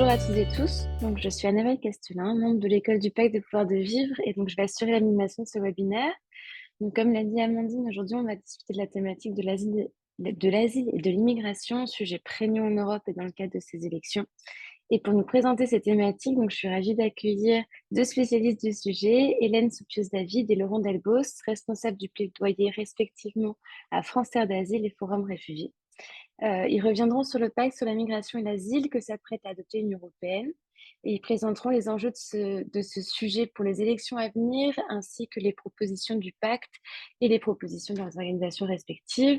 Bonjour à toutes et tous. Donc, je suis Annabelle Castelin, membre de l'école du Pacte de pouvoir de vivre, et donc je vais assurer l'animation de ce webinaire. Donc, comme l'a dit Amandine, aujourd'hui, on va discuter de la thématique de l'asile et de l'immigration, sujet prégnant en Europe et dans le cadre de ces élections. Et pour nous présenter ces thématiques, donc, je suis ravie d'accueillir deux spécialistes du sujet, Hélène Soupius-David et Laurent Delbos, responsables du plaidoyer respectivement à France Terre d'Asile et Forum Réfugiés. Ils reviendront sur le pacte sur la migration et l'asile que s'apprête à adopter l'Union européenne et ils présenteront les enjeux de ce sujet pour les élections à venir, ainsi que les propositions du pacte et les propositions de leurs organisations respectives.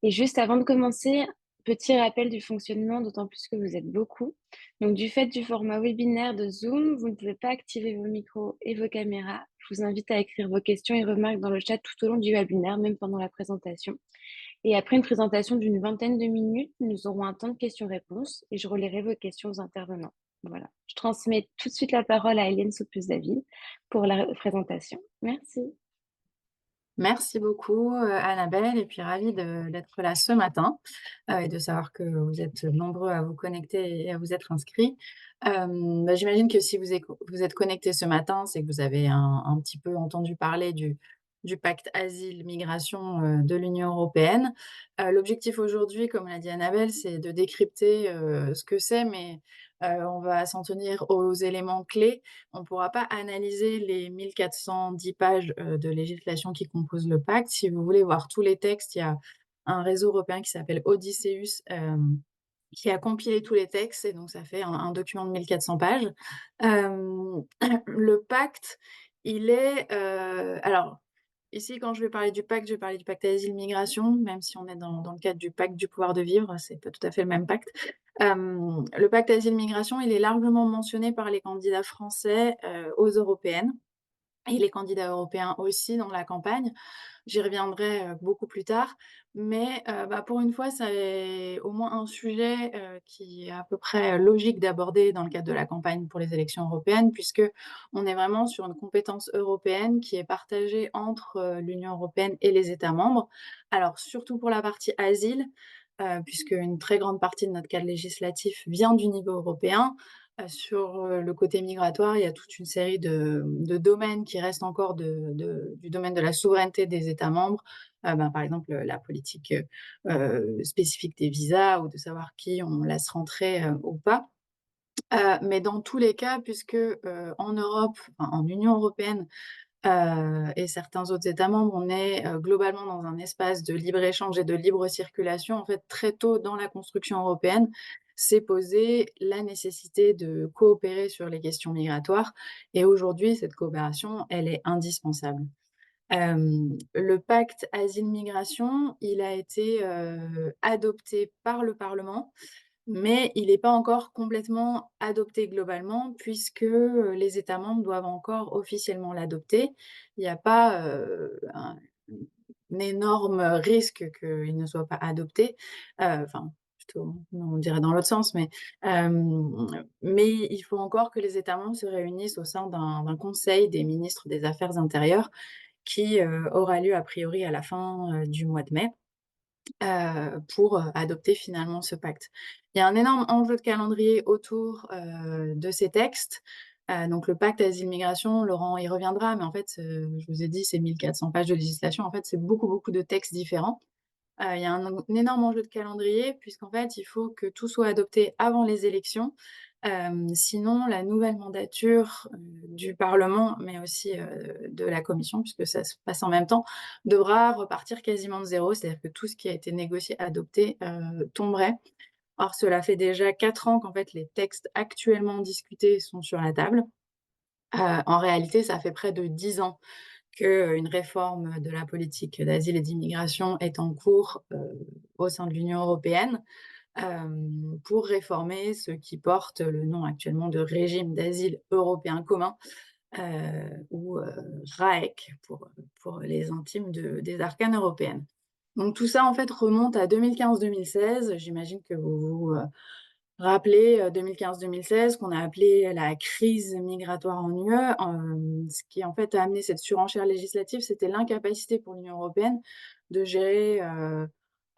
Et juste avant de commencer, petit rappel du fonctionnement, d'autant plus que vous êtes beaucoup. Donc, du fait du format webinaire de Zoom, vous ne pouvez pas activer vos micros et vos caméras. Je vous invite à écrire vos questions et remarques dans le chat tout au long du webinaire, même pendant la présentation. Et après une présentation d'une vingtaine de minutes, nous aurons un temps de questions-réponses et je relayerai vos questions aux intervenants. Voilà. Je transmets tout de suite la parole à Hélène Soupus-David pour la présentation. Merci. Merci beaucoup, Annabelle et puis ravie d'être là ce matin, et de savoir que vous êtes nombreux à vous connecter et à vous être inscrits. J'imagine que si vous êtes connectés ce matin, c'est que vous avez un petit peu entendu parler du pacte asile-migration, de l'Union européenne. L'objectif aujourd'hui, comme l'a dit Annabelle, c'est de décrypter, ce que c'est, mais on va s'en tenir aux éléments clés. On ne pourra pas analyser les 1410 pages de législation qui composent le pacte. Si vous voulez voir tous les textes, il y a un réseau européen qui s'appelle Odysseus, qui a compilé tous les textes et donc ça fait un document de 1400 pages. Le pacte, il est, alors ici, quand je vais parler du pacte, je vais parler du pacte asile-migration, même si on est dans le cadre du pacte du pouvoir de vivre, c'est pas tout à fait le même pacte. Le pacte asile-migration, il est largement mentionné par les candidats français, aux européennes et les candidats européens aussi dans la campagne. J'y reviendrai, beaucoup plus tard, mais pour une fois, c'est au moins un sujet, qui est à peu près logique d'aborder dans le cadre de la campagne pour les élections européennes, puisque on est vraiment sur une compétence européenne qui est partagée entre, l'Union européenne et les États membres. Alors surtout pour la partie asile, puisque une très grande partie de notre cadre législatif vient du niveau européen. Sur, le côté migratoire, il y a toute une série de domaines qui restent encore du domaine de la souveraineté des États membres. Par exemple, la politique, spécifique des visas ou de savoir qui on laisse rentrer, ou pas. Mais dans tous les cas, puisque, en Europe, enfin en Union européenne, et certains autres États membres, on est, globalement dans un espace de libre-échange et de libre circulation. En fait, très tôt dans la construction européenne, s'est posée la nécessité de coopérer sur les questions migratoires et aujourd'hui, cette coopération, elle est indispensable. Le pacte asile-migration, il a été, adopté par le Parlement, mais il n'est pas encore complètement adopté globalement puisque, les États membres doivent encore officiellement l'adopter. Il n'y a pas, un énorme risque qu'il ne soit pas adopté, enfin plutôt, on dirait dans l'autre sens, mais il faut encore que les États membres se réunissent au sein d'un conseil des ministres des affaires intérieures qui, aura lieu a priori à la fin, du mois de mai. Pour, adopter finalement ce pacte. Il y a un énorme enjeu de calendrier autour, de ces textes. Donc le pacte asile-migration, Laurent y reviendra, mais en fait, je vous ai dit, c'est 1400 pages de législation. En fait, c'est beaucoup, beaucoup de textes différents. Il y a un énorme enjeu de calendrier puisqu'en fait, il faut que tout soit adopté avant les élections. Sinon la nouvelle mandature, du parlement, mais aussi, de la commission, puisque ça se passe en même temps, devra repartir quasiment de zéro. C'est-à-dire que tout ce qui a été négocié, adopté, tomberait. Or cela fait déjà 4 ans qu'en fait les textes actuellement discutés sont sur la table. En réalité, ça fait près de 10 ans qu'une réforme de la politique d'asile et d'immigration est en cours, au sein de l'Union européenne, pour réformer ce qui porte le nom actuellement de régime d'asile européen commun, ou RAEC pour les intimes des arcanes européennes. Donc tout ça, en fait, remonte à 2015-2016. J'imagine que vous vous, rappelez, 2015-2016 qu'on a appelé la crise migratoire en UE. Ce qui, en fait, a amené cette surenchère législative, c'était l'incapacité pour l'Union européenne de gérer,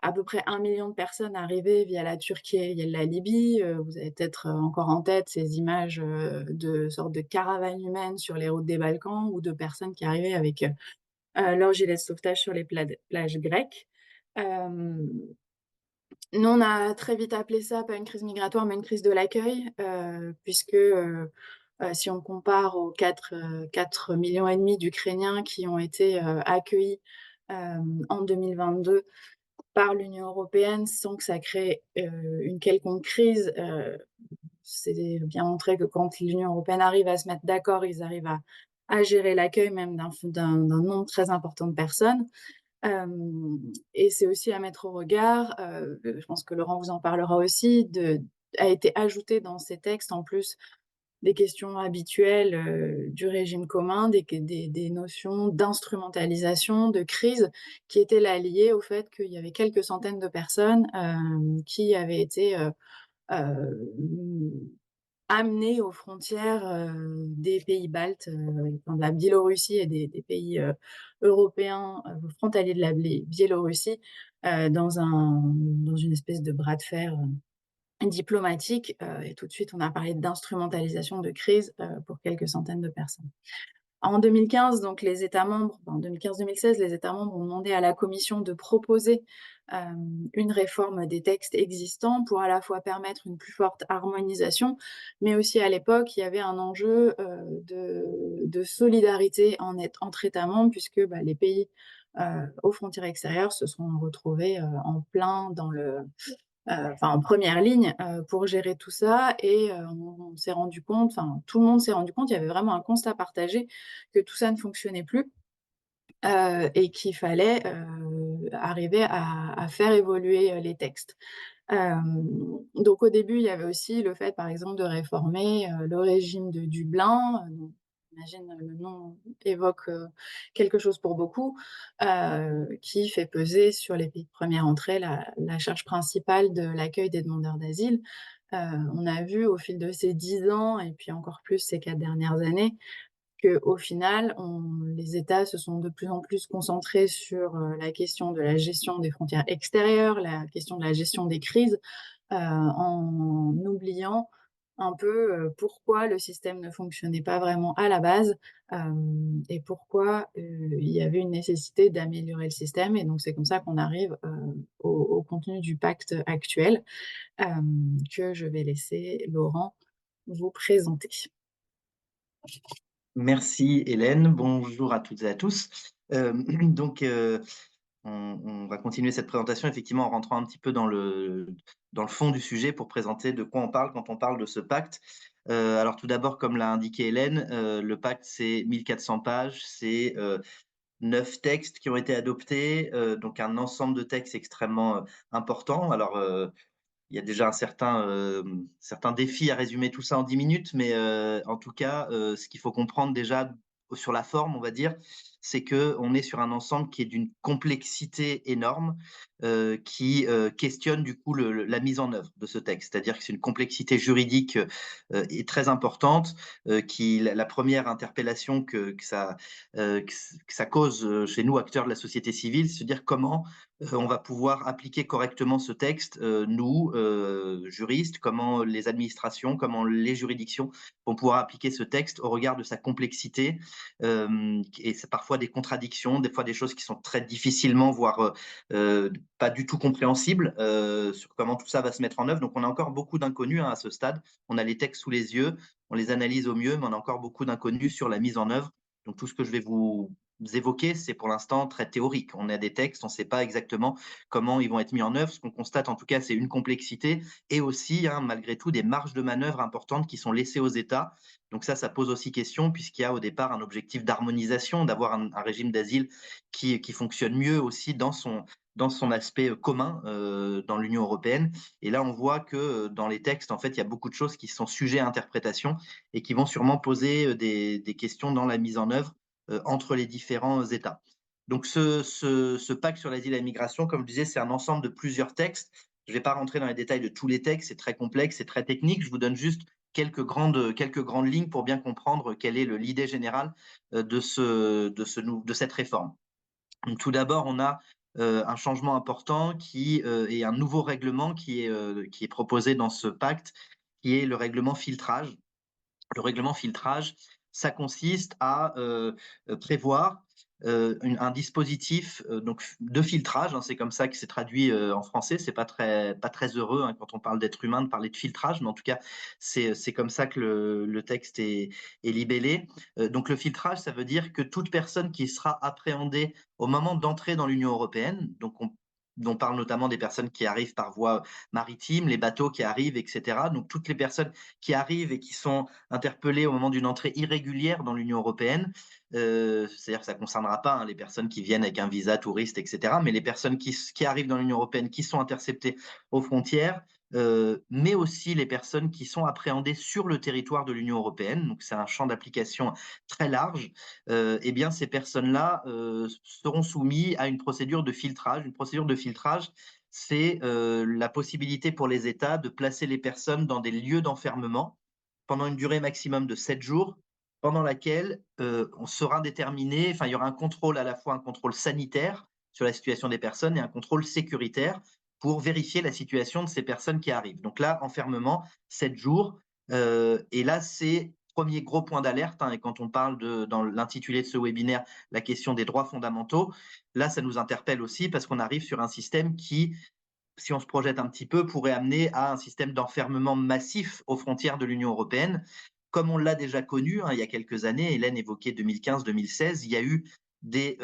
à peu près 1 million de personnes arrivées via la Turquie et la Libye. Vous avez peut-être, encore en tête ces images, de sortes de caravanes humaines sur les routes des Balkans ou de personnes qui arrivaient avec, leur gilet de sauvetage sur les plages grecques. Hem, Nous, on a très vite appelé ça pas une crise migratoire, mais une crise de l'accueil, puisque, si on compare aux 4,5 millions d'Ukrainiens qui ont été, accueillis, en 2022 par l'Union européenne sans que ça crée, une quelconque crise, c'est bien montré que quand l'Union européenne arrive à se mettre d'accord, ils arrivent à gérer l'accueil même d'un nombre très important de personnes. Et c'est aussi à mettre au regard, je pense que Laurent vous en parlera aussi, a été ajouté dans ces textes, en plus des questions habituelles, du régime commun, des notions d'instrumentalisation, de crise, qui étaient là liées au fait qu'il y avait quelques centaines de personnes, qui avaient été, mmh, amenées aux frontières, des pays baltes, enfin de la Biélorussie et des pays, européens, frontaliers de la Biélorussie, dans une espèce de bras de fer, diplomatique, et tout de suite on a parlé d'instrumentalisation de crise, pour quelques centaines de personnes. En 2015, donc les États membres, en 2015-2016, les États membres ont demandé à la Commission de proposer, une réforme des textes existants pour à la fois permettre une plus forte harmonisation, mais aussi à l'époque, il y avait un enjeu, de solidarité entre États membres puisque, bah, les pays, aux frontières extérieures se sont retrouvés, en plein dans enfin en première ligne, pour gérer tout ça et on s'est rendu compte, enfin tout le monde s'est rendu compte, il y avait vraiment un constat partagé que tout ça ne fonctionnait plus, et qu'il fallait, arriver à faire évoluer, les textes. Donc au début, il y avait aussi le fait, par exemple, de réformer, le régime de Dublin, donc j'imagine le nom évoque, quelque chose pour beaucoup, qui fait peser sur les pays de première entrée la charge principale de l'accueil des demandeurs d'asile. Heu, on a vu au fil de ces 10 ans et puis encore plus ces 4 dernières années, qu'au final, les États se sont de plus en plus concentrés sur, la question de la gestion des frontières extérieures, la question de la gestion des crises, en oubliant un peu, pourquoi le système ne fonctionnait pas vraiment à la base, et pourquoi, il y avait une nécessité d'améliorer le système et donc c'est comme ça qu'on arrive, au contenu du pacte actuel, que je vais laisser Laurent vous présenter. Merci Hélène, bonjour à toutes et à tous. Donc, on va continuer cette présentation effectivement en rentrant un petit peu dans le fond du sujet pour présenter de quoi on parle quand on parle de ce pacte. Alors tout d'abord, comme l'a indiqué Hélène, le pacte c'est 1400 pages, c'est 9 textes qui ont été adoptés, donc un ensemble de textes extrêmement important. Alors, il y a déjà certain défi à résumer tout ça en 10 minutes, mais en tout cas, ce qu'il faut comprendre déjà sur la forme, on va dire, c'est qu'on est sur un ensemble qui est d'une complexité énorme, qui questionne du coup la mise en œuvre de ce texte. C'est-à-dire que c'est une complexité juridique est très importante, la première interpellation que ça cause chez nous, acteurs de la société civile, c'est de se dire comment on va pouvoir appliquer correctement ce texte, nous, juristes, comment les administrations, comment les juridictions vont pouvoir appliquer ce texte au regard de sa complexité. Et c'est parfois des contradictions, des fois des choses qui sont très difficilement, voire pas du tout compréhensibles, sur comment tout ça va se mettre en œuvre. Donc on a encore beaucoup d'inconnus à ce stade. On a les textes sous les yeux, on les analyse au mieux, mais on a encore beaucoup d'inconnus sur la mise en œuvre. Donc tout ce que je vais vous évoquer, c'est pour l'instant très théorique. On a des textes, on ne sait pas exactement comment ils vont être mis en œuvre. Ce qu'on constate en tout cas, c'est une complexité et aussi, malgré tout, des marges de manœuvre importantes qui sont laissées aux États. Donc ça pose aussi question puisqu'il y a au départ un objectif d'harmonisation, d'avoir un régime d'asile qui fonctionne mieux aussi dans son aspect commun dans l'Union européenne. Et là, on voit que dans les textes, en fait, il y a beaucoup de choses qui sont sujets à interprétation et qui vont sûrement poser des questions dans la mise en œuvre entre les différents États. Donc ce pacte sur l'asile et la migration, comme je disais, c'est un ensemble de plusieurs textes. Je ne vais pas rentrer dans les détails de tous les textes, c'est très complexe, c'est très technique. Je vous donne juste quelques grandes lignes pour bien comprendre quelle est l'idée générale de cette réforme. Donc, tout d'abord, on a un changement important et un nouveau règlement qui est proposé dans ce pacte, qui est le règlement filtrage. Le règlement filtrage, ça consiste à prévoir un dispositif donc de filtrage, hein, c'est comme ça que c'est traduit en français. C'est pas très heureux hein, quand on parle d'être humain de parler de filtrage, mais en tout cas c'est comme ça que le texte est libellé. Donc le filtrage, ça veut dire que toute personne qui sera appréhendée au moment d'entrer dans l'Union européenne, donc on parle notamment des personnes qui arrivent par voie maritime, les bateaux qui arrivent, etc. Donc toutes les personnes qui arrivent et qui sont interpellées au moment d'une entrée irrégulière dans l'Union européenne. C'est-à-dire que ça ne concernera pas hein, les personnes qui viennent avec un visa touriste, etc., mais les personnes qui arrivent dans l'Union européenne, qui sont interceptées aux frontières, mais aussi les personnes qui sont appréhendées sur le territoire de l'Union européenne. Donc c'est un champ d'application très large. Eh bien, ces personnes-là seront soumises à une procédure de filtrage. Une procédure de filtrage, c'est la possibilité pour les États de placer les personnes dans des lieux d'enfermement pendant une durée maximum de 7 jours, pendant laquelle on sera déterminé, enfin, il y aura un contrôle à la fois un contrôle sanitaire sur la situation des personnes et un contrôle sécuritaire pour vérifier la situation de ces personnes qui arrivent. Donc là, enfermement, 7 jours. Et là, c'est premier gros point d'alerte, hein, et quand on parle dans l'intitulé de ce webinaire, la question des droits fondamentaux, là, ça nous interpelle aussi parce qu'on arrive sur un système qui, si on se projette un petit peu, pourrait amener à un système d'enfermement massif aux frontières de l'Union européenne. Comme on l'a déjà connu hein, il y a quelques années, Hélène évoquait 2015-2016, il y a eu des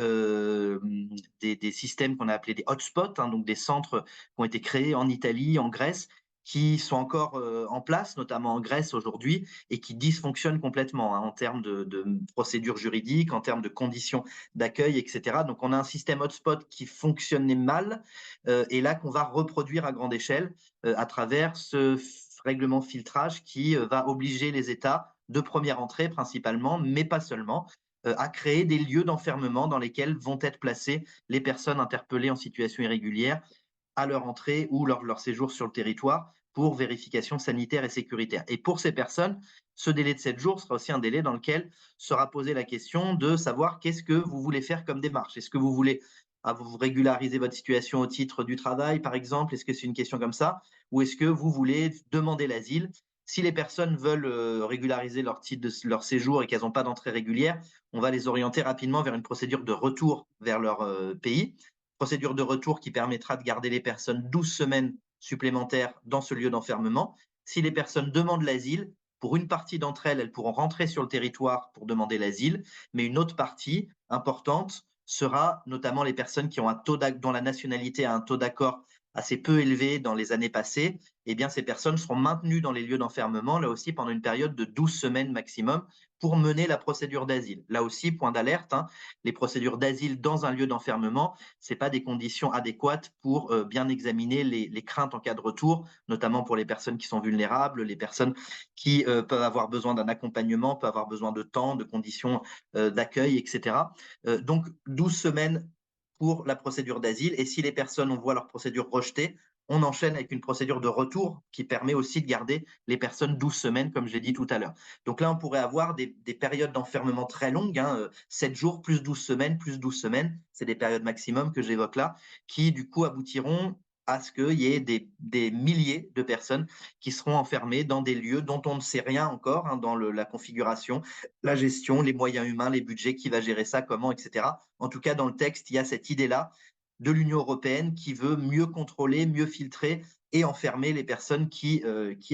systèmes qu'on a appelés des hotspots, hein, donc des centres qui ont été créés en Italie, en Grèce, qui sont encore en place, notamment en Grèce aujourd'hui, et qui dysfonctionnent complètement hein, en termes de procédures juridiques, en termes de conditions d'accueil, etc. Donc on a un système hotspot qui fonctionnait mal, et là qu'on va reproduire à grande échelle à travers ce règlement filtrage qui va obliger les États de première entrée principalement, mais pas seulement, à créer des lieux d'enfermement dans lesquels vont être placées les personnes interpellées en situation irrégulière à leur entrée ou lors de leur séjour sur le territoire pour vérification sanitaire et sécuritaire. Et pour ces personnes, ce délai de 7 jours sera aussi un délai dans lequel sera posée la question de savoir qu'est-ce que vous voulez faire comme démarche. Est-ce que vous voulez vous régulariser votre situation au titre du travail, par exemple? Est-ce que c'est une question comme ça? Ou est-ce que vous voulez demander l'asile? Si les personnes veulent régulariser leur titre de leur séjour et qu'elles n'ont pas d'entrée régulière, on va les orienter rapidement vers une procédure de retour vers leur pays. Procédure de retour qui permettra de garder les personnes 12 semaines supplémentaires dans ce lieu d'enfermement. Si les personnes demandent l'asile, pour une partie d'entre elles, elles pourront rentrer sur le territoire pour demander l'asile, mais une autre partie importante sera notamment les personnes qui ont dont la nationalité a un taux d'accord assez peu élevé dans les années passées. Eh bien, ces personnes seront maintenues dans les lieux d'enfermement, là aussi pendant une période de 12 semaines maximum, pour mener la procédure d'asile. Là aussi, point d'alerte, hein, les procédures d'asile dans un lieu d'enfermement, ce n'est pas des conditions adéquates pour bien examiner les craintes en cas de retour, notamment pour les personnes qui sont vulnérables, les personnes qui peuvent avoir besoin d'un accompagnement, peuvent avoir besoin de temps, de conditions d'accueil, etc. Donc, 12 semaines pour la procédure d'asile. Et si les personnes, on voit leur procédure rejetée, on enchaîne avec une procédure de retour qui permet aussi de garder les personnes 12 semaines, comme j'ai dit tout à l'heure. Donc là, on pourrait avoir des périodes d'enfermement très longues, hein, 7 jours plus 12 semaines, plus 12 semaines, c'est des périodes maximum que j'évoque là, qui du coup aboutiront à ce qu'il y ait des milliers de personnes qui seront enfermées dans des lieux dont on ne sait rien encore, hein, dans la configuration, la gestion, les moyens humains, les budgets, qui va gérer ça, comment, etc. En tout cas, dans le texte, il y a cette idée-là de l'Union européenne qui veut mieux contrôler, mieux filtrer et enfermer les personnes qui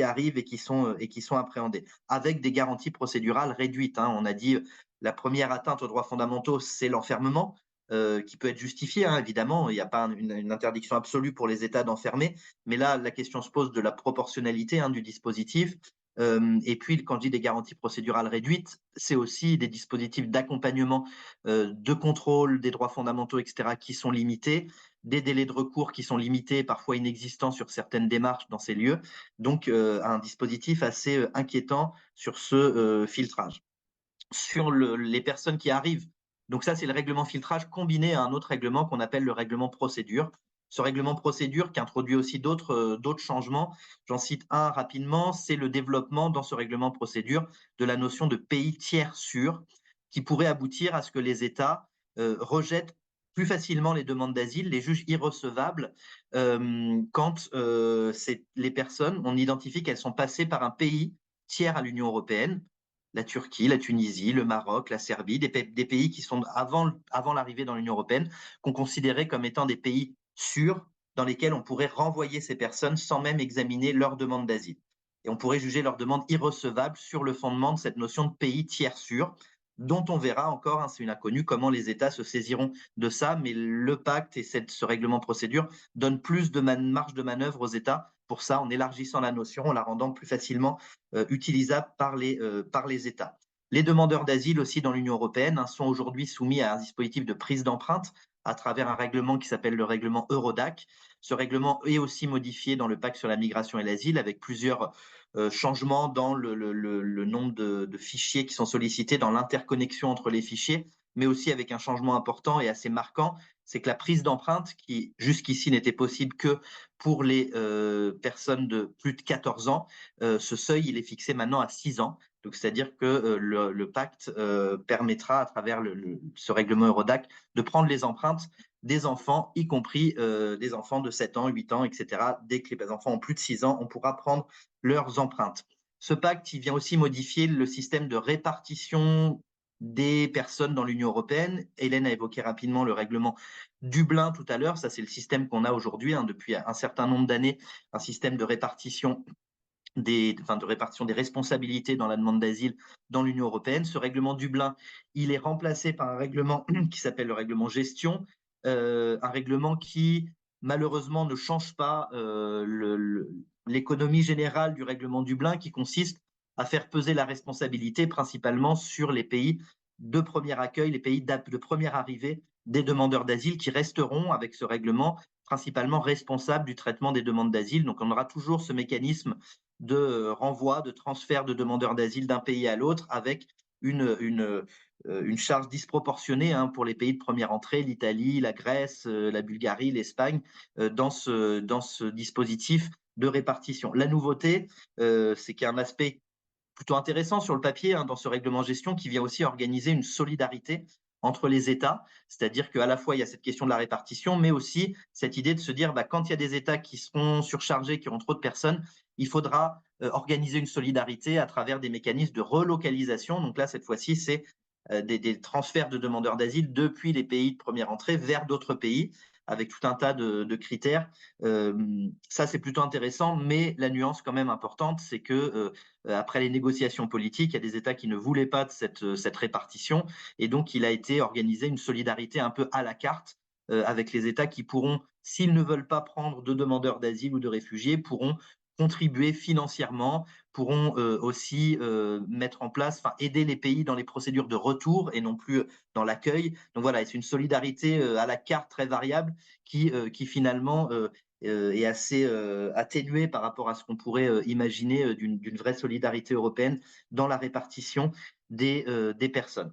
arrivent et qui sont appréhendées, avec des garanties procédurales réduites. Hein. On a dit la première atteinte aux droits fondamentaux, c'est l'enfermement, qui peut être justifié, hein, évidemment. Il n'y a pas une interdiction absolue pour les États d'enfermer, mais là, la question se pose de la proportionnalité hein, du dispositif. Et puis, quand je dis des garanties procédurales réduites, c'est aussi des dispositifs d'accompagnement, de contrôle des droits fondamentaux, etc., qui sont limités, des délais de recours qui sont limités, parfois inexistants sur certaines démarches dans ces lieux. Donc, un dispositif assez inquiétant sur ce filtrage. Sur les personnes qui arrivent, donc ça, c'est le règlement filtrage combiné à un autre règlement qu'on appelle le règlement procédure. Ce règlement procédure qui introduit aussi d'autres changements. J'en cite un rapidement, c'est le développement dans ce règlement procédure de la notion de pays tiers sûr, qui pourrait aboutir à ce que les États rejettent plus facilement les demandes d'asile, les juges irrecevables quand les personnes, on identifie qu'elles sont passées par un pays tiers à l'Union européenne, la Turquie, la Tunisie, le Maroc, la Serbie, des pays qui sont avant l'arrivée dans l'Union européenne, qu'on considérait comme étant des pays sûrs dans lesquels on pourrait renvoyer ces personnes sans même examiner leur demande d'asile. Et on pourrait juger leur demande irrecevable sur le fondement de cette notion de pays tiers sûr, dont on verra encore, hein, c'est une inconnue, comment les États se saisiront de ça, mais le pacte et ce règlement de procédure donnent plus de marge de manœuvre aux États pour ça, en élargissant la notion, en la rendant plus facilement utilisable par les États. Les demandeurs d'asile aussi dans l'Union européenne hein, sont aujourd'hui soumis à un dispositif de prise d'empreinte à travers un règlement qui s'appelle le règlement Eurodac. Ce règlement est aussi modifié dans le pacte sur la migration et l'asile avec plusieurs changements dans le nombre de fichiers qui sont sollicités, dans l'interconnexion entre les fichiers, mais aussi avec un changement important et assez marquant, c'est que la prise d'empreinte, qui jusqu'ici n'était possible que pour les personnes de plus de 14 ans, ce seuil, il est fixé maintenant à 6 ans. Donc, c'est-à-dire que le pacte permettra, à travers ce règlement Eurodac, de prendre les empreintes des enfants, y compris des enfants de 7 ans, 8 ans, etc. Dès que les enfants ont plus de 6 ans, on pourra prendre leurs empreintes. Ce pacte, il vient aussi modifier le système de répartition des personnes dans l'Union européenne. Hélène a évoqué rapidement le règlement Dublin tout à l'heure. Ça, c'est le système qu'on a aujourd'hui hein, depuis un certain nombre d'années, un système de répartition de répartition des responsabilités dans la demande d'asile dans l'Union européenne. Ce règlement Dublin, il est remplacé par un règlement qui s'appelle le règlement gestion, un règlement qui malheureusement ne change pas l'économie générale du règlement Dublin qui consiste à faire peser la responsabilité principalement sur les pays de premier accueil, les pays de première arrivée des demandeurs d'asile qui resteront avec ce règlement principalement responsables du traitement des demandes d'asile. Donc on aura toujours ce mécanisme de renvoi, de transfert de demandeurs d'asile d'un pays à l'autre avec une charge disproportionnée hein, pour les pays de première entrée, l'Italie, la Grèce, la Bulgarie, l'Espagne, dans ce dispositif de répartition. La nouveauté, c'est qu'il y a un aspect plutôt intéressant sur le papier hein, dans ce règlement gestion qui vient aussi organiser une solidarité entre les États, c'est-à-dire qu'à la fois il y a cette question de la répartition, mais aussi cette idée de se dire quand il y a des États qui seront surchargés, qui auront trop de personnes, il faudra organiser une solidarité à travers des mécanismes de relocalisation. Donc là, cette fois-ci, c'est des transferts de demandeurs d'asile depuis les pays de première entrée vers d'autres pays avec tout un tas de critères. Ça, c'est plutôt intéressant, mais la nuance quand même importante, c'est que après les négociations politiques, il y a des États qui ne voulaient pas de cette répartition, et donc il a été organisé une solidarité un peu à la carte avec les États qui pourront, s'ils ne veulent pas prendre de demandeurs d'asile ou de réfugiés, pourront contribuer financièrement, pourront aussi mettre en place, aider les pays dans les procédures de retour et non plus dans l'accueil. Donc voilà, c'est une solidarité à la carte très variable qui finalement est assez atténuée par rapport à ce qu'on pourrait imaginer d'une vraie solidarité européenne dans la répartition des personnes.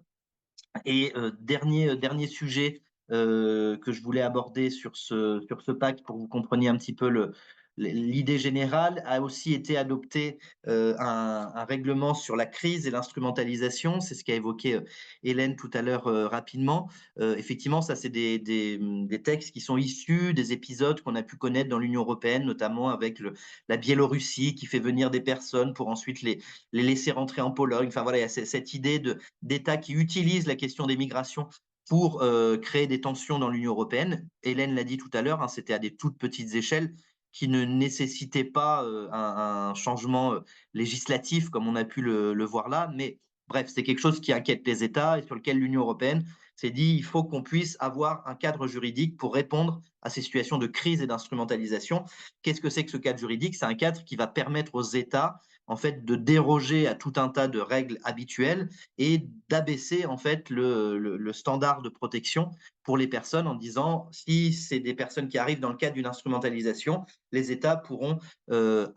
Et dernier sujet que je voulais aborder sur ce pacte pour que vous compreniez un petit peu l'idée générale, a aussi été adopté un règlement sur la crise et l'instrumentalisation. C'est ce qu'a évoqué Hélène tout à l'heure rapidement. Effectivement, ça, c'est des textes qui sont issus des épisodes qu'on a pu connaître dans l'Union européenne, notamment avec la Biélorussie qui fait venir des personnes pour ensuite les laisser rentrer en Pologne. Enfin voilà, il y a cette idée d'États qui utilisent la question des migrations pour créer des tensions dans l'Union européenne. Hélène l'a dit tout à l'heure, hein, c'était à des toutes petites échelles qui ne nécessitaient pas un changement législatif comme on a pu le voir là. Mais bref, c'est quelque chose qui inquiète les États et sur lequel l'Union européenne s'est dit il faut qu'on puisse avoir un cadre juridique pour répondre à ces situations de crise et d'instrumentalisation. Qu'est-ce que c'est que ce cadre juridique? C'est un cadre qui va permettre aux États en fait de déroger à tout un tas de règles habituelles et d'abaisser en fait le standard de protection pour les personnes en disant si c'est des personnes qui arrivent dans le cadre d'une instrumentalisation, les États pourront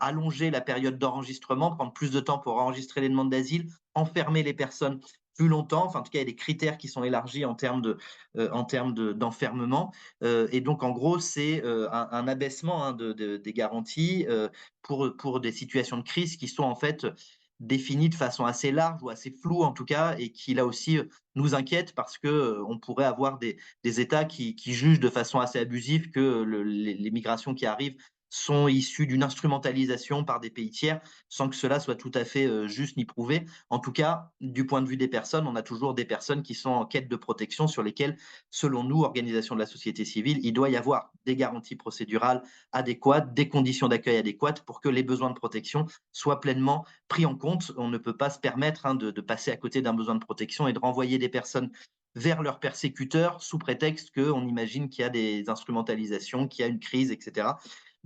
allonger la période d'enregistrement, prendre plus de temps pour enregistrer les demandes d'asile, enfermer les personnes plus longtemps. Enfin, en tout cas, il y a des critères qui sont élargis en termes d'enfermement. Et donc, en gros, c'est un abaissement hein, des garanties pour des situations de crise qui sont en fait définie de façon assez large ou assez floue en tout cas, et qui là aussi nous inquiète parce que on pourrait avoir des États qui jugent de façon assez abusive que les migrations qui arrivent sont issues d'une instrumentalisation par des pays tiers, sans que cela soit tout à fait juste ni prouvé. En tout cas, du point de vue des personnes, on a toujours des personnes qui sont en quête de protection sur lesquelles, selon nous, organisation de la société civile, il doit y avoir des garanties procédurales adéquates, des conditions d'accueil adéquates pour que les besoins de protection soient pleinement pris en compte. On ne peut pas se permettre de passer à côté d'un besoin de protection et de renvoyer des personnes vers leurs persécuteurs sous prétexte qu'on imagine qu'il y a des instrumentalisations, qu'il y a une crise, etc.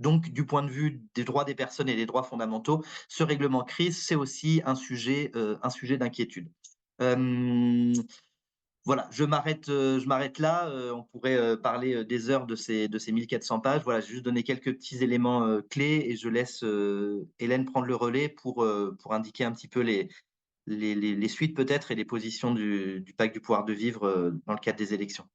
Donc, du point de vue des droits des personnes et des droits fondamentaux, ce règlement crise, c'est aussi un sujet d'inquiétude. Voilà, je m'arrête là. On pourrait parler des heures de ces 1400 pages. Voilà, j'ai juste donné quelques petits éléments clés et je laisse Hélène prendre le relais pour indiquer un petit peu les suites peut-être et les positions du pacte du pouvoir de vivre dans le cadre des élections.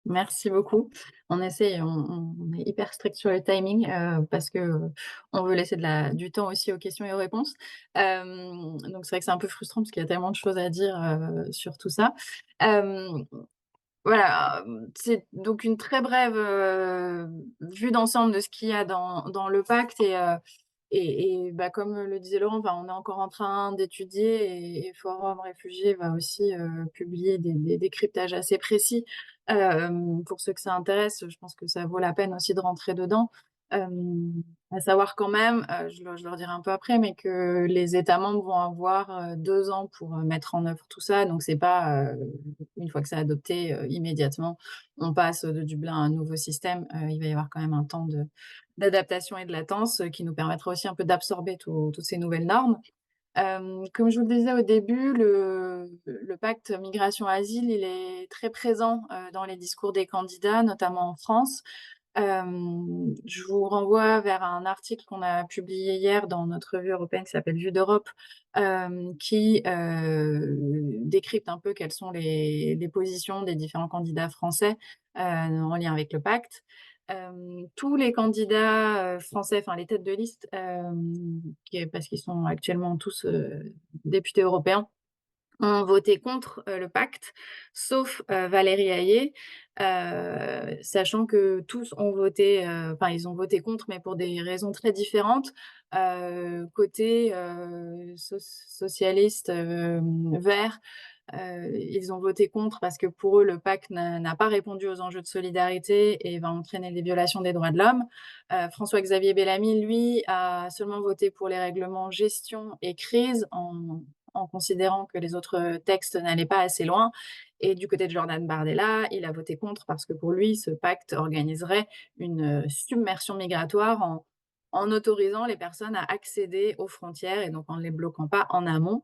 Merci beaucoup. On essaye, on est hyper strict sur le timing, parce que, on veut laisser du temps aussi aux questions et aux réponses. Donc c'est vrai que c'est un peu frustrant parce qu'il y a tellement de choses à dire, sur tout ça. Hem, voilà, c'est donc une très brève, vue d'ensemble de ce qu'il y a dans le pacte bah, comme le disait Laurent, enfin, on est encore en train d'étudier et Forum Réfugiés va aussi, publier des décryptages assez précis. Pour ceux que ça intéresse, je pense que ça vaut la peine aussi de rentrer dedans. À savoir quand même, je leur dirai un peu après, mais que les États membres vont avoir, 2 ans pour, mettre en œuvre tout ça. Donc c'est pas, une fois que c'est adopté, immédiatement, on passe de Dublin à un nouveau système. Il va y avoir quand même un temps d'adaptation et de latence, qui nous permettra aussi un peu d'absorber toutes ces nouvelles normes. Comme je vous le disais au début, le pacte migration-asile, il est très présent, dans les discours des candidats, notamment en France. Je vous renvoie vers un article qu'on a publié hier dans notre revue européenne qui s'appelle Vue d'Europe, qui décrypte un peu quelles sont les positions des différents candidats français, en lien avec le pacte. Tous les candidats, français, enfin les têtes de liste, parce qu'ils sont actuellement tous, députés européens, ont voté contre, le pacte, sauf, Valérie Hayé, sachant que tous ont voté, enfin ils ont voté contre, mais pour des raisons très différentes. Côté, socialiste, vert, ils ont voté contre parce que pour eux, le pacte n'a pas répondu aux enjeux de solidarité et va entraîner des violations des droits de l'homme. François-Xavier Bellamy, lui, a seulement voté pour les règlements gestion et crise en considérant que les autres textes n'allaient pas assez loin. Et du côté de Jordan Bardella, il a voté contre parce que pour lui, ce pacte organiserait une submersion migratoire en autorisant les personnes à accéder aux frontières et donc en ne les bloquant pas en amont.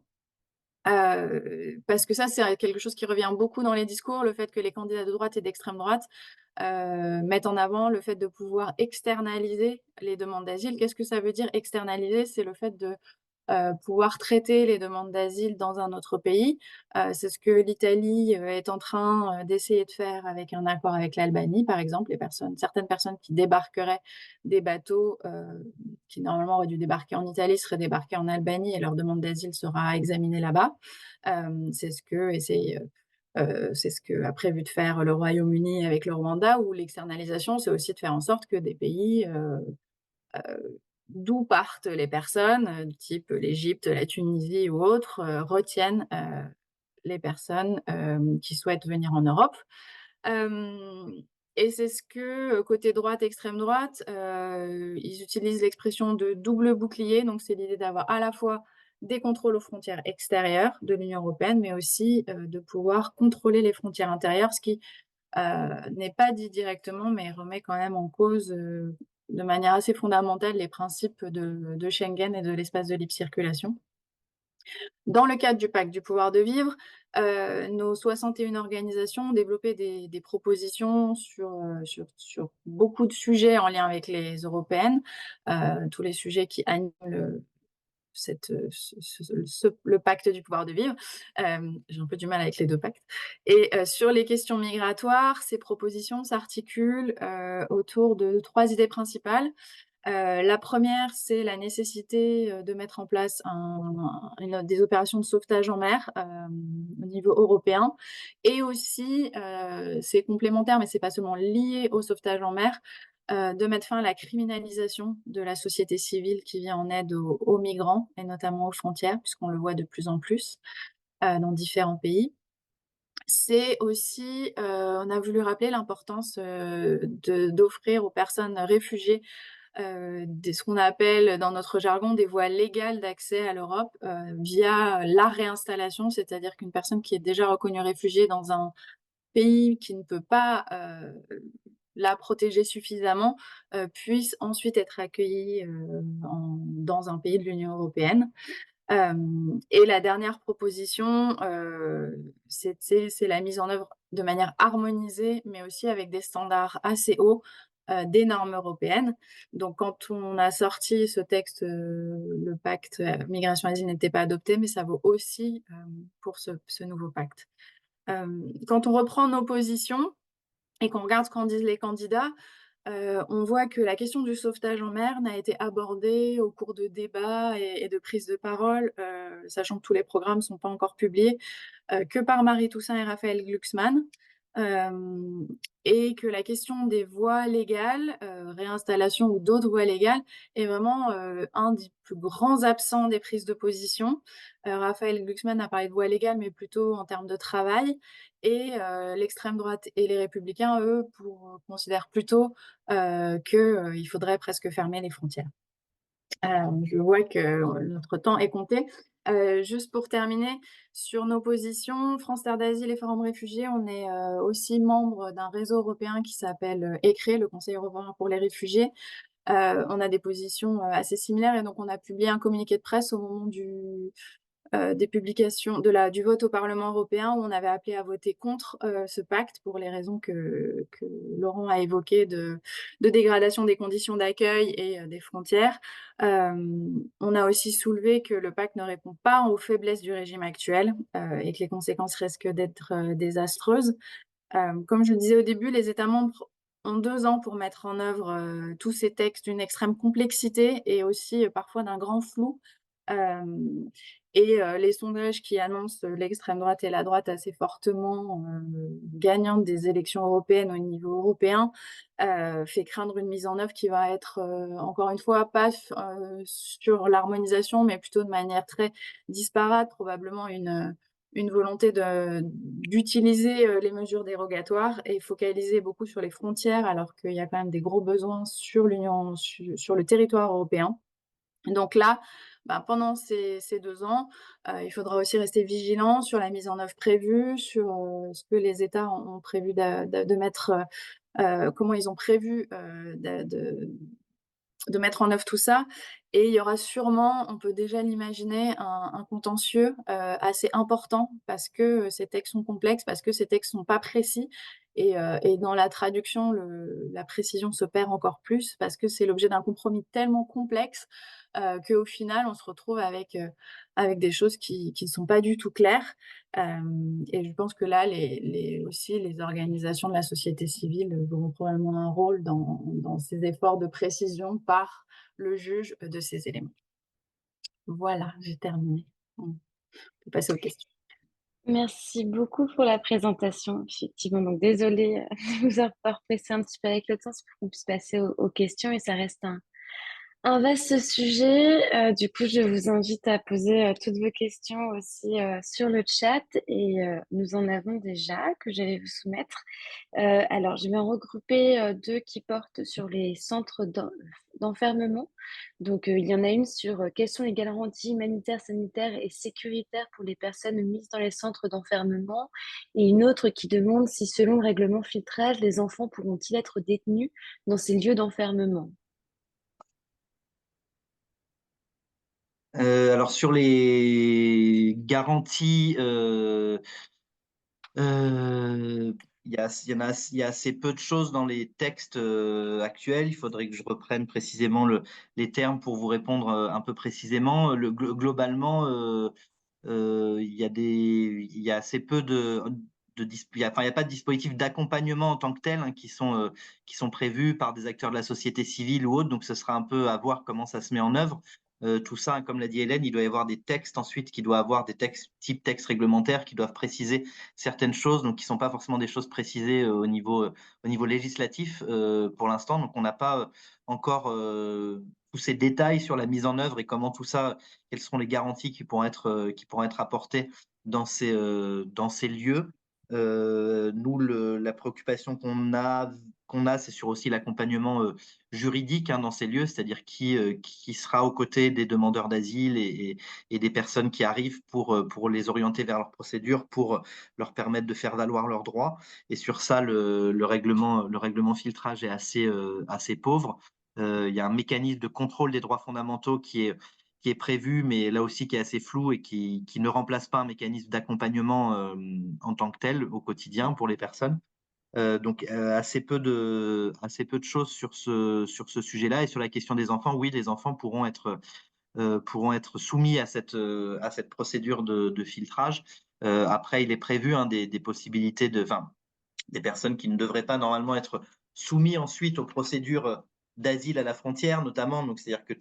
Parce que ça, c'est quelque chose qui revient beaucoup dans les discours, le fait que les candidats de droite et d'extrême droite, mettent en avant le fait de pouvoir externaliser les demandes d'asile. Qu'est-ce que ça veut dire externaliser? C'est le fait de pouvoir traiter les demandes d'asile dans un autre pays. C'est ce que l'Italie, est en train, d'essayer de faire avec un accord avec l'Albanie, par exemple. Certaines personnes qui débarqueraient des bateaux, qui normalement auraient dû débarquer en Italie, seraient débarquées en Albanie et leur demande d'asile sera examinée là-bas. C'est ce qu'a prévu de faire le Royaume-Uni avec le Rwanda, ou l'externalisation, c'est aussi de faire en sorte que des pays, d'où partent les personnes, du type l'Égypte, la Tunisie ou autres, retiennent, les personnes, qui souhaitent venir en Europe. Hem Et c'est ce que, côté droite, extrême droite, ils utilisent l'expression de double bouclier. Donc c'est l'idée d'avoir à la fois des contrôles aux frontières extérieures de l'Union européenne, mais aussi, de pouvoir contrôler les frontières intérieures, ce qui n'est pas dit directement, mais remet quand même en cause, de manière assez fondamentale les principes de Schengen et de l'espace de libre circulation. Dans le cadre du pacte du pouvoir de vivre, nos 61 organisations ont développé des propositions sur beaucoup de sujets en lien avec les européennes, tous les sujets qui animent le pacte du pouvoir de vivre. J'ai un peu du mal avec les 2 pactes. Et sur les questions migratoires, ces propositions s'articulent, autour de 3 idées principales. La première, c'est la nécessité de mettre en place des opérations de sauvetage en mer au niveau européen. Et aussi, c'est complémentaire, mais c'est pas seulement lié au sauvetage en mer, de mettre fin à la criminalisation de la société civile qui vient en aide aux migrants et notamment aux frontières, puisqu'on le voit de plus en plus dans différents pays. C'est aussi, on a voulu rappeler l'importance d'offrir aux personnes réfugiées ce qu'on appelle dans notre jargon des voies légales d'accès à l'Europe via la réinstallation, c'est-à-dire qu'une personne qui est déjà reconnue réfugiée dans un pays qui ne peut pas la protéger suffisamment puisse ensuite être accueillie dans un pays de l'Union européenne. Et la dernière proposition, c'est la mise en œuvre de manière harmonisée, mais aussi avec des standards assez hauts, des normes européennes. Donc quand on a sorti ce texte, le pacte migration asile n'était pas adopté, mais ça vaut aussi pour ce nouveau pacte. Quand on reprend nos positions et qu'on regarde ce qu'en disent les candidats, on voit que la question du sauvetage en mer n'a été abordée au cours de débats et de prises de parole, sachant que tous les programmes ne sont pas encore publiés, que par Marie Toussaint et Raphaël Glucksmann. Et que la question des voies légales, réinstallation ou d'autres voies légales, est vraiment un des plus grands absents des prises de position. Raphaël Glucksmann a parlé de voies légales, mais plutôt en termes de travail. Et l'extrême droite et les républicains, eux, considèrent plutôt qu'il faudrait presque fermer les frontières. Je vois que notre temps est compté. Juste pour terminer, sur nos positions, France Terre d'Asile et Forum Réfugiés, on est aussi membre d'un réseau européen qui s'appelle ECRE, le Conseil européen pour les réfugiés. On a des positions assez similaires et donc on a publié un communiqué de presse au moment des publications du vote au Parlement européen où on avait appelé à voter contre ce pacte pour les raisons que Laurent a évoquées de dégradation des conditions d'accueil et des frontières. On a aussi soulevé que le pacte ne répond pas aux faiblesses du régime actuel et que les conséquences risquent d'être désastreuses. Comme je le disais au début, les États membres ont 2 ans pour mettre en œuvre tous ces textes d'une extrême complexité et aussi parfois d'un grand flou. Les sondages qui annoncent l'extrême droite et la droite assez fortement gagnantes des élections européennes au niveau européen fait craindre une mise en œuvre qui va être encore une fois pas sur l'harmonisation, mais plutôt de manière très disparate, probablement une volonté d'utiliser les mesures dérogatoires et focaliser beaucoup sur les frontières, alors qu'il y a quand même des gros besoins sur le territoire européen. Donc là, pendant ces 2 ans, il faudra aussi rester vigilant sur la mise en œuvre prévue, sur ce que les États ont prévu de mettre, comment ils ont prévu de mettre en œuvre tout ça. Et il y aura sûrement, on peut déjà l'imaginer, un contentieux assez important parce que ces textes sont complexes, parce que ces textes sont pas précis. Et dans la traduction, la précision se perd encore plus parce que c'est l'objet d'un compromis tellement complexe qu'au final, on se retrouve avec des choses qui ne sont pas du tout claires. Et je pense que là, aussi, les organisations de la société civile auront probablement un rôle dans ces efforts de précision par le juge de ces éléments. Voilà, j'ai terminé. On peut passer aux questions. Merci beaucoup pour la présentation. Effectivement, donc désolée de vous avoir pressé un petit peu avec le temps, c'est pour qu'on puisse passer aux questions et ça reste un vaste sujet. Du coup, je vous invite à poser toutes vos questions aussi sur le chat et nous en avons déjà que j'allais vous soumettre. Alors, je vais en regrouper 2 qui portent sur les centres d'enfermement. Donc, il y en a une sur quelles sont les garanties humanitaires, sanitaires et sécuritaires pour les personnes mises dans les centres d'enfermement, et une autre qui demande si, selon le règlement filtrage, les enfants pourront-ils être détenus dans ces lieux d'enfermement. Alors sur les garanties, il y a assez peu de choses dans les textes actuels. Il faudrait que je reprenne précisément les termes pour vous répondre un peu précisément. Globalement, il y a assez peu enfin, il y a pas de dispositifs d'accompagnement en tant que tels, hein, qui sont prévus par des acteurs de la société civile ou autres. Donc, ce sera un peu à voir comment ça se met en œuvre. Tout ça, hein, comme l'a dit Hélène, il doit y avoir des textes ensuite, qui doivent avoir des textes type textes réglementaires qui doivent préciser certaines choses, donc qui sont pas forcément des choses précisées au niveau législatif pour l'instant. Donc, on n'a pas encore tous ces détails sur la mise en œuvre et comment tout ça, quelles seront les garanties qui pourront être apportées dans ces lieux. Nous, la préoccupation qu'on a, c'est sur aussi l'accompagnement juridique, hein, dans ces lieux, c'est-à-dire qui sera aux côtés des demandeurs d'asile et des personnes qui arrivent pour les orienter vers leur procédure, pour leur permettre de faire valoir leurs droits. Et sur ça, le règlement filtrage est assez pauvre. Il y a un mécanisme de contrôle des droits fondamentaux qui est prévu, mais là aussi qui est assez flou et qui ne remplace pas un mécanisme d'accompagnement en tant que tel au quotidien pour les personnes. Donc assez peu de choses sur ce sujet-là. Et sur la question des enfants, oui, les enfants pourront être soumis à cette procédure de filtrage. Après, il est prévu, hein, des possibilités enfin, des personnes qui ne devraient pas normalement être soumises ensuite aux procédures d'asile à la frontière, notamment. Donc, c'est-à-dire que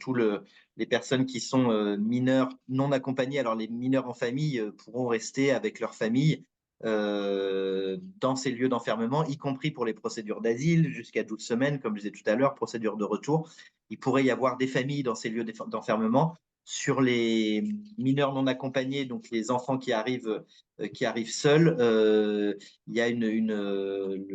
les personnes qui sont mineurs non accompagnés, alors les mineurs en famille pourront rester avec leur famille dans ces lieux d'enfermement, y compris pour les procédures d'asile, jusqu'à 12 semaines, comme je disais tout à l'heure, procédure de retour. Il pourrait y avoir des familles dans ces lieux d'enfermement. Sur les mineurs non accompagnés, donc les enfants qui arrivent seuls, il y a le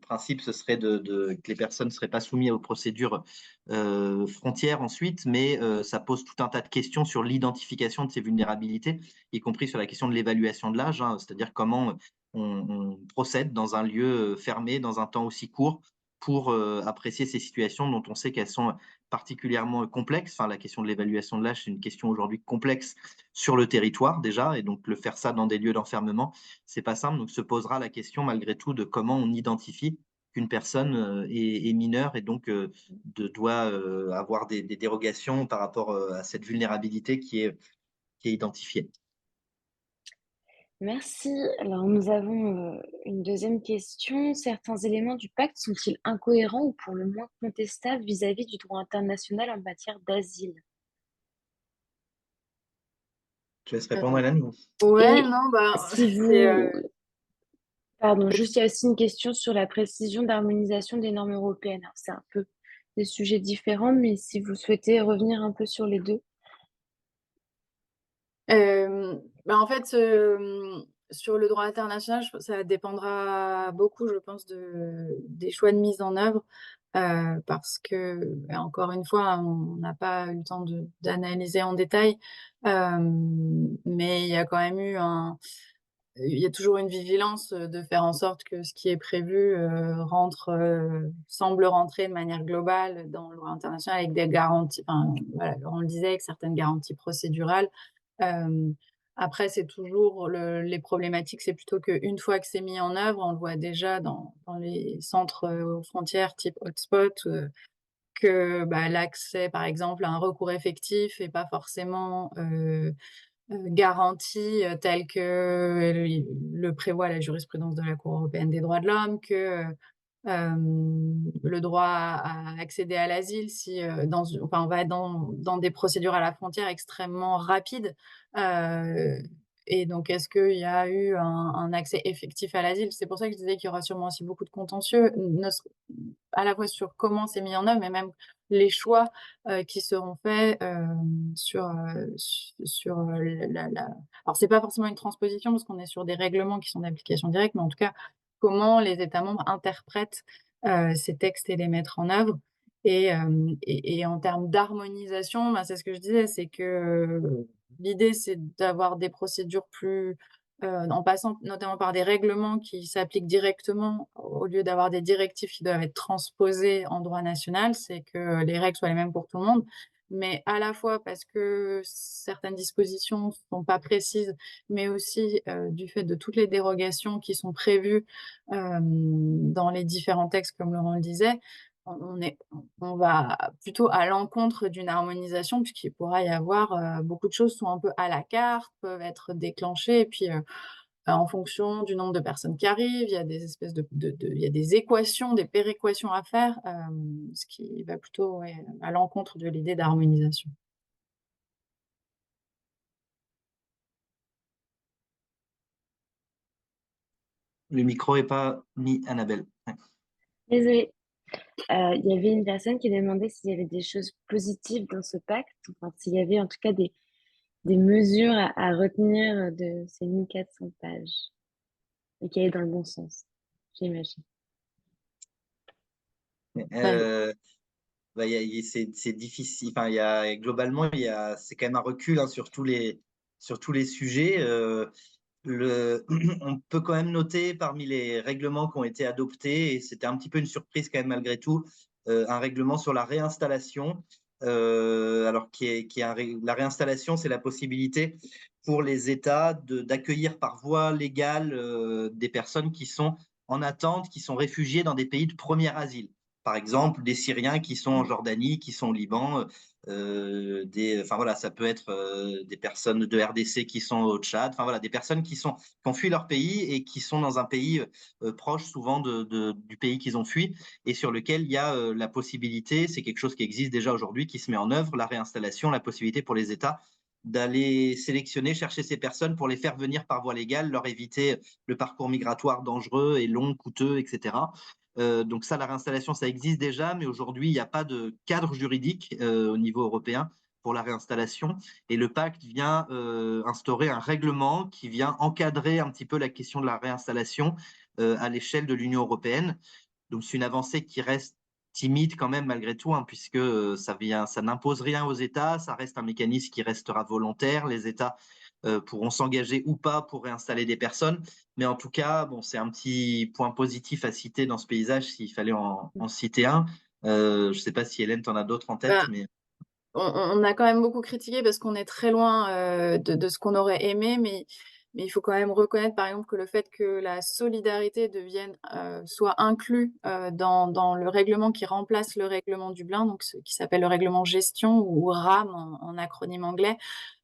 principe, ce serait que les personnes ne seraient pas soumises aux procédures frontières ensuite, mais ça pose tout un tas de questions sur l'identification de ces vulnérabilités, y compris sur la question de l'évaluation de l'âge, hein, c'est-à-dire comment on procède dans un lieu fermé, dans un temps aussi court, pour apprécier ces situations dont on sait qu'elles sont particulièrement complexes. Enfin, la question de l'évaluation de l'âge, c'est une question aujourd'hui complexe sur le territoire déjà, et donc le faire ça dans des lieux d'enfermement, c'est pas simple. Donc se posera la question malgré tout de comment on identifie qu'une personne est mineure et donc doit avoir des dérogations par rapport à cette vulnérabilité qui est identifiée. Merci. Alors, nous avons une deuxième question. Certains éléments du pacte sont-ils incohérents ou pour le moins contestables vis-à-vis du droit international en matière d'asile? Je laisse Euh, répondre, Hélène. ouais, Et non, bah, si vous... Pardon, juste il y a aussi une question sur la précision d'harmonisation des normes européennes. Alors, c'est un peu des sujets différents, mais si vous souhaitez revenir un peu sur les deux. bah, en fait, sur le droit international, ça dépendra beaucoup, je pense, des choix de mise en œuvre, parce que, bah, encore une fois, on n'a pas eu le temps d'analyser en détail, mais il y a quand même il y a toujours une vigilance de faire en sorte que ce qui est prévu semble rentrer de manière globale dans le droit international avec des garanties, enfin, voilà, on le disait, avec certaines garanties procédurales. Euh, Après, c'est toujours les problématiques, c'est plutôt qu'une fois que c'est mis en œuvre, on le voit déjà dans les centres aux frontières type hotspot, que bah, l'accès, par exemple, à un recours effectif n'est pas forcément garanti tel que le prévoit la jurisprudence de la Cour européenne des droits de l'homme, que le droit à accéder à l'asile, si enfin, on va être dans des procédures à la frontière extrêmement rapides. Euh, et donc, est-ce qu'il y a eu un accès effectif à l'asile? C'est pour ça que je disais qu'il y aura sûrement aussi beaucoup de contentieux, à la fois sur comment c'est mis en œuvre, mais même les choix qui seront faits sur Alors, c'est pas forcément une transposition parce qu'on est sur des règlements qui sont d'application directe, mais en tout cas, comment les États membres interprètent ces textes et les mettre en œuvre. Et en termes d'harmonisation, ben, c'est ce que je disais, c'est que l'idée, c'est d'avoir des procédures plus, en passant notamment par des règlements qui s'appliquent directement, au lieu d'avoir des directives qui doivent être transposées en droit national, c'est que les règles soient les mêmes pour tout le monde. Mais à la fois parce que certaines dispositions ne sont pas précises, mais aussi du fait de toutes les dérogations qui sont prévues dans les différents textes, comme Laurent le disait, on va plutôt à l'encontre d'une harmonisation, puisqu'il pourra y avoir beaucoup de choses sont un peu à la carte, peuvent être déclenchées, et puis en fonction du nombre de personnes qui arrivent. Il y a des espèces il y a des équations, des péréquations à faire, ce qui va plutôt à l'encontre de l'idée d'harmonisation. Le micro n'est pas mis, Annabelle. Ouais. Désolée. Il y avait une personne qui demandait s'il y avait des choses positives dans ce pacte, enfin, s'il y avait en tout cas des mesures à retenir de ces 1400 pages et qui allaient dans le bon sens, j'imagine. Bah, c'est difficile. Enfin, globalement, c'est quand même un recul, hein, sur tous les sujets. On peut quand même noter parmi les règlements qui ont été adoptés, et c'était un petit peu une surprise quand même malgré tout, un règlement sur la réinstallation. Alors la réinstallation, c'est la possibilité pour les États d'accueillir par voie légale des personnes qui sont en attente, qui sont réfugiées dans des pays de premier asile. Par exemple, des Syriens qui sont en Jordanie, qui sont au Liban, enfin voilà, ça peut être des personnes de RDC qui sont au Tchad, enfin voilà, des personnes qui ont fui leur pays et qui sont dans un pays proche souvent du pays qu'ils ont fui et sur lequel il y a la possibilité, c'est quelque chose qui existe déjà aujourd'hui, qui se met en œuvre, la réinstallation, la possibilité pour les États d'aller sélectionner, chercher ces personnes pour les faire venir par voie légale, leur éviter le parcours migratoire dangereux et long, coûteux, etc. Donc ça, la réinstallation, ça existe déjà, mais aujourd'hui, il n'y a pas de cadre juridique au niveau européen pour la réinstallation. Et le pacte vient instaurer un règlement qui vient encadrer un petit peu la question de la réinstallation à l'échelle de l'Union européenne. Donc c'est une avancée qui reste timide quand même malgré tout, hein, puisque ça n'impose rien aux États, ça reste un mécanisme qui restera volontaire. Les États pourront s'engager ou pas pour réinstaller des personnes. Mais en tout cas, bon, c'est un petit point positif à citer dans ce paysage s'il fallait en citer un. Je ne sais pas si Hélène, tu en as d'autres en tête, Bah, mais on a quand même beaucoup critiqué parce qu'on est très loin de ce qu'on aurait aimé, mais il faut quand même reconnaître, par exemple, que le fait que la solidarité soit inclus dans le règlement qui remplace le règlement Dublin, donc qui s'appelle le règlement gestion ou RAM en acronyme anglais,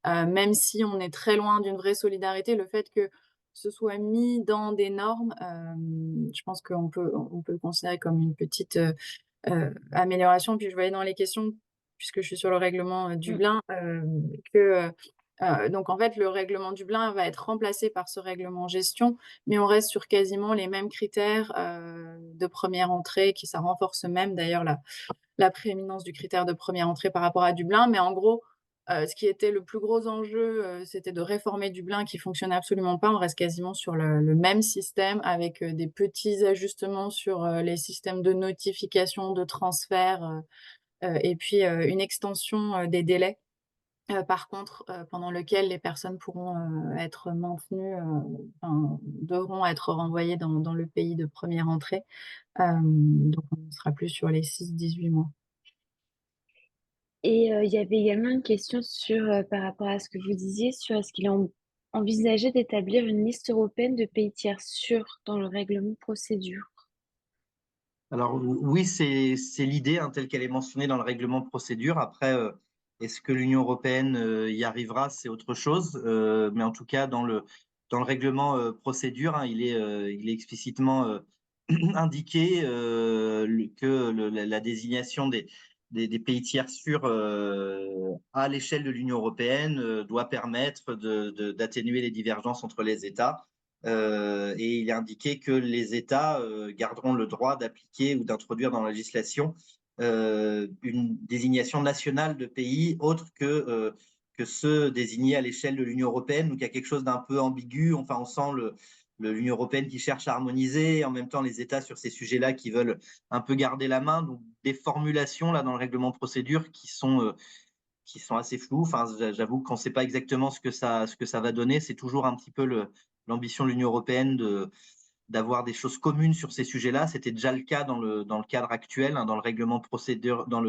même si on est très loin d'une vraie solidarité, le fait que ce soit mis dans des normes, je pense qu'on peut le considérer comme une petite amélioration. Puis je voyais dans les questions, puisque je suis sur le règlement Dublin, donc en fait le règlement Dublin va être remplacé par ce règlement gestion, mais on reste sur quasiment les mêmes critères de première entrée, ça renforce même d'ailleurs la prééminence du critère de première entrée par rapport à Dublin. Mais en gros, ce qui était le plus gros enjeu, c'était de réformer Dublin, qui fonctionne absolument pas. On reste quasiment sur le même système avec des petits ajustements sur les systèmes de notification, de transfert, et puis une extension des délais. Par contre, pendant lequel les personnes pourront être maintenues, devront être renvoyées dans le pays de première entrée. Donc on ne sera plus sur les 6-18 mois. Et il y avait également une question par rapport à ce que vous disiez, sur est-ce qu'il est envisagé d'établir une liste européenne de pays tiers sûrs dans le règlement procédure. alors oui, c'est l'idée, hein, telle qu'elle est mentionnée dans le règlement de procédure. Après, est-ce que l'Union européenne y arrivera, c'est autre chose. Mais en tout cas, dans le règlement procédure, hein, il est explicitement indiqué que la désignation des pays tiers sûrs à l'échelle de l'Union européenne doit permettre d'atténuer les divergences entre les États. Et il est indiqué que les États garderont le droit d'appliquer ou d'introduire dans la législation une désignation nationale de pays autres que ceux désignés à l'échelle de l'Union européenne. Donc il y a quelque chose d'un peu ambigu. Enfin, on sent l'Union européenne qui cherche à harmoniser, et en même temps les États sur ces sujets-là qui veulent un peu garder la main. Donc des formulations là dans le règlement de procédure qui sont assez floues. Enfin, j'avoue qu'on ne sait pas exactement ce que ça va donner. C'est toujours un petit peu l'ambition de l'Union européenne d'avoir des choses communes sur ces sujets-là. C'était déjà le cas dans le cadre actuel, hein, dans le règlement de procédure, dans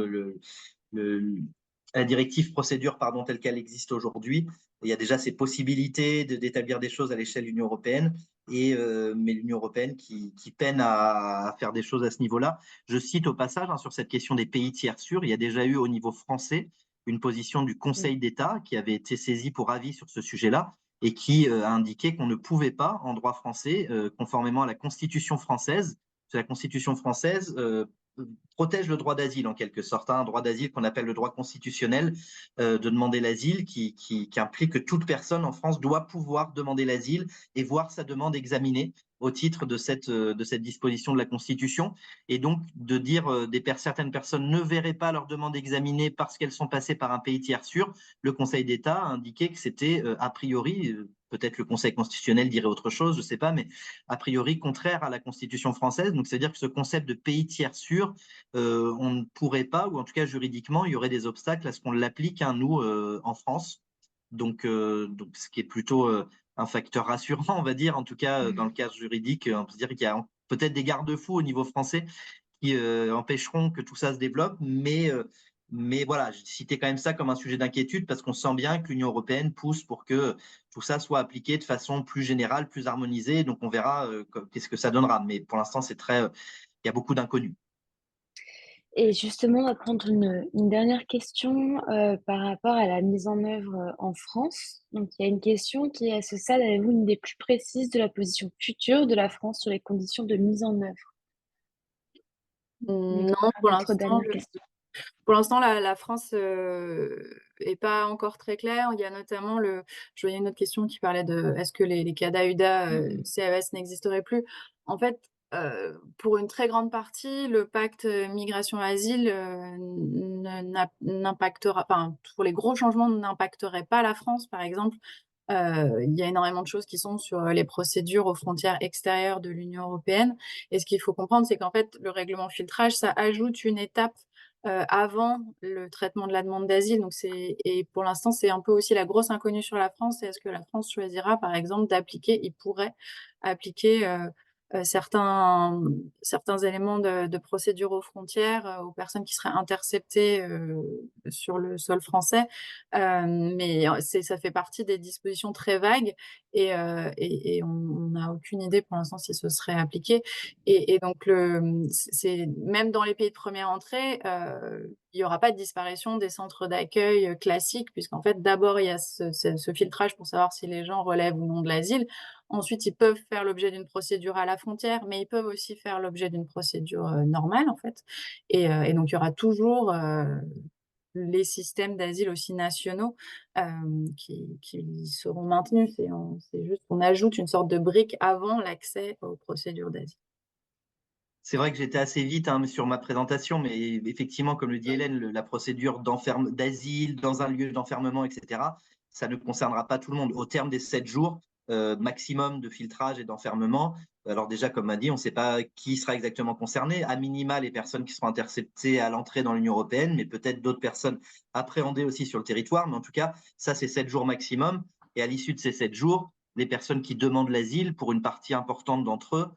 la directive procédure, pardon, telle qu'elle existe aujourd'hui. Il y a déjà ces possibilités d'établir des choses à l'échelle de l'Union européenne, mais l'Union européenne qui peine à faire des choses à ce niveau-là. Je cite au passage, hein, sur cette question des pays tiers sûrs, il y a déjà eu au niveau français une position du Conseil d'État qui avait été saisie pour avis sur ce sujet-là et qui a indiqué qu'on ne pouvait pas, en droit français, conformément à la Constitution française, parce que la Constitution française protège le droit d'asile en quelque sorte, hein, un droit d'asile qu'on appelle le droit constitutionnel de demander l'asile, qui implique que toute personne en France doit pouvoir demander l'asile et voir sa demande examinée au titre de cette disposition de la Constitution. Et donc, de dire certaines personnes ne verraient pas leur demande examinée parce qu'elles sont passées par un pays tiers sûr, le Conseil d'État a indiqué que c'était a priori, peut-être le Conseil constitutionnel dirait autre chose, je ne sais pas, mais a priori contraire à la Constitution française. Donc, c'est-à-dire que ce concept de pays tiers sûr, on ne pourrait pas, ou en tout cas juridiquement, il y aurait des obstacles à ce qu'on l'applique, hein, nous, en France. Donc, ce qui est plutôt un facteur rassurant, on va dire, en tout cas dans le cadre juridique. On peut dire qu'il y a peut-être des garde-fous au niveau français qui empêcheront que tout ça se développe, mais voilà, j'ai cité quand même ça comme un sujet d'inquiétude parce qu'on sent bien que l'Union européenne pousse pour que tout ça soit appliqué de façon plus générale, plus harmonisée. Donc on verra qu'est-ce que ça donnera. Mais pour l'instant, il y a beaucoup d'inconnus. Et justement, on va prendre une dernière question par rapport à la mise en œuvre en France. Donc, il y a une question qui est, à ce stade, avez-vous une idée plus précise de la position future de la France sur les conditions de mise en œuvre? Donc, Non, notre dernière question. pour l'instant, la France est pas encore très claire. Il y a notamment je voyais une autre question qui parlait de est-ce que les CADA, UDA, CES n'existeraient plus? En fait, pour une très grande partie, le pacte migration-asile n'impactera, enfin, pour les gros changements, n'impacterait pas la France, par exemple. Il y a énormément de choses qui sont sur les procédures aux frontières extérieures de l'Union européenne. Et ce qu'il faut comprendre, c'est qu'en fait, le règlement filtrage, ça ajoute une étape avant le traitement de la demande d'asile. Et pour l'instant, c'est un peu aussi la grosse inconnue sur la France. C'est est-ce que la France choisira, par exemple, il pourrait appliquer certains éléments de procédure aux frontières aux personnes qui seraient interceptées sur le sol français. Mais ça fait partie des dispositions très vagues et on n'a aucune idée pour l'instant si ce serait appliqué. Et donc, même dans les pays de première entrée, il n'y aura pas de disparition des centres d'accueil classiques, puisqu'en fait, d'abord, il y a ce filtrage pour savoir si les gens relèvent ou non de l'asile. Ensuite, ils peuvent faire l'objet d'une procédure à la frontière, mais ils peuvent aussi faire l'objet d'une procédure normale, en fait. Et donc, il y aura toujours les systèmes d'asile aussi nationaux qui seront maintenus. C'est juste qu'on ajoute une sorte de brique avant l'accès aux procédures d'asile. C'est vrai que j'étais assez vite, hein, sur ma présentation, mais effectivement, comme le dit Hélène, la procédure d'asile dans un lieu d'enfermement, etc., ça ne concernera pas tout le monde. Au terme des 7 jours maximum de filtrage et d'enfermement, alors déjà, comme m'a dit, on ne sait pas qui sera exactement concerné. À minima, les personnes qui seront interceptées à l'entrée dans l'Union européenne, mais peut-être d'autres personnes appréhendées aussi sur le territoire. Mais en tout cas, ça, c'est 7 jours maximum. Et à l'issue de ces 7 jours, les personnes qui demandent l'asile, pour une partie importante d'entre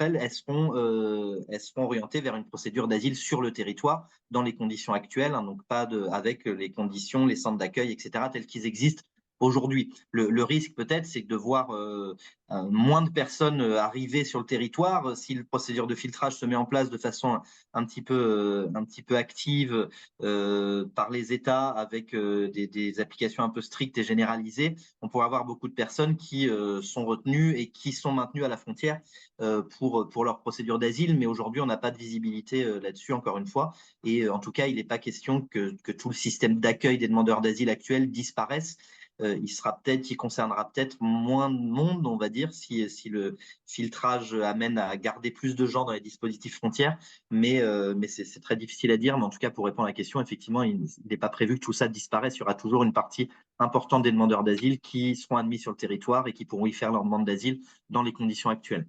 elles, elles seront orientées vers une procédure d'asile sur le territoire dans les conditions actuelles, hein, donc pas avec les conditions, les centres d'accueil, etc., tels qu'ils existent aujourd'hui. Le risque peut-être, c'est de voir moins de personnes arriver sur le territoire si la procédure de filtrage se met en place de façon un petit peu active par les États avec des applications un peu strictes et généralisées. On pourrait avoir beaucoup de personnes qui sont retenues et qui sont maintenues à la frontière pour leur procédure d'asile, mais aujourd'hui, on n'a pas de visibilité là-dessus, encore une fois. Et en tout cas, il n'est pas question que tout le système d'accueil des demandeurs d'asile actuels disparaisse. Il concernera peut-être moins de monde, on va dire, si le filtrage amène à garder plus de gens dans les dispositifs frontières. Mais c'est très difficile à dire. Mais en tout cas, pour répondre à la question, effectivement, il n'est pas prévu que tout ça disparaisse. Il y aura toujours une partie importante des demandeurs d'asile qui seront admis sur le territoire et qui pourront y faire leur demande d'asile dans les conditions actuelles.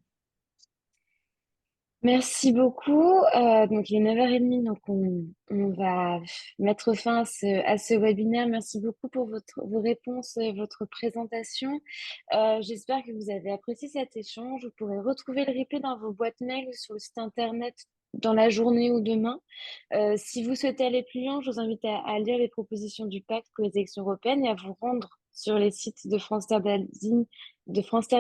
Merci beaucoup. Donc, il est 9h30, donc on va mettre fin à ce webinaire. Merci beaucoup pour vos réponses et votre présentation. J'espère que vous avez apprécié cet échange. Vous pourrez retrouver le replay dans vos boîtes mail ou sur le site internet dans la journée ou demain. Si vous souhaitez aller plus loin, je vous invite à lire les propositions du pacte pour les élections européennes et à vous rendre sur les sites de France Terre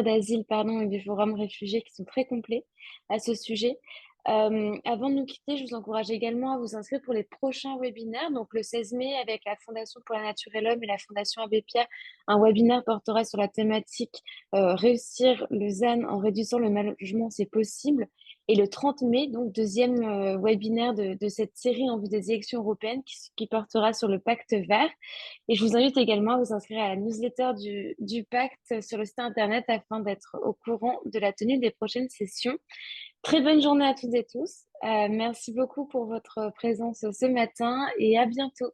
d'Asile, pardon, et du Forum Réfugiés qui sont très complets à ce sujet. Avant de nous quitter, je vous encourage également à vous inscrire pour les prochains webinaires. Donc, le 16 mai, avec la Fondation pour la Nature et l'Homme et la Fondation Abbé Pierre, un webinaire portera sur la thématique Réussir le ZAN en réduisant le mal logement, c'est possible. Et le 30 mai, donc deuxième webinaire de cette série en vue des élections européennes qui portera sur le pacte vert. Et je vous invite également à vous inscrire à la newsletter du pacte sur le site internet afin d'être au courant de la tenue des prochaines sessions. Très bonne journée à toutes et tous. Merci beaucoup pour votre présence ce matin et à bientôt.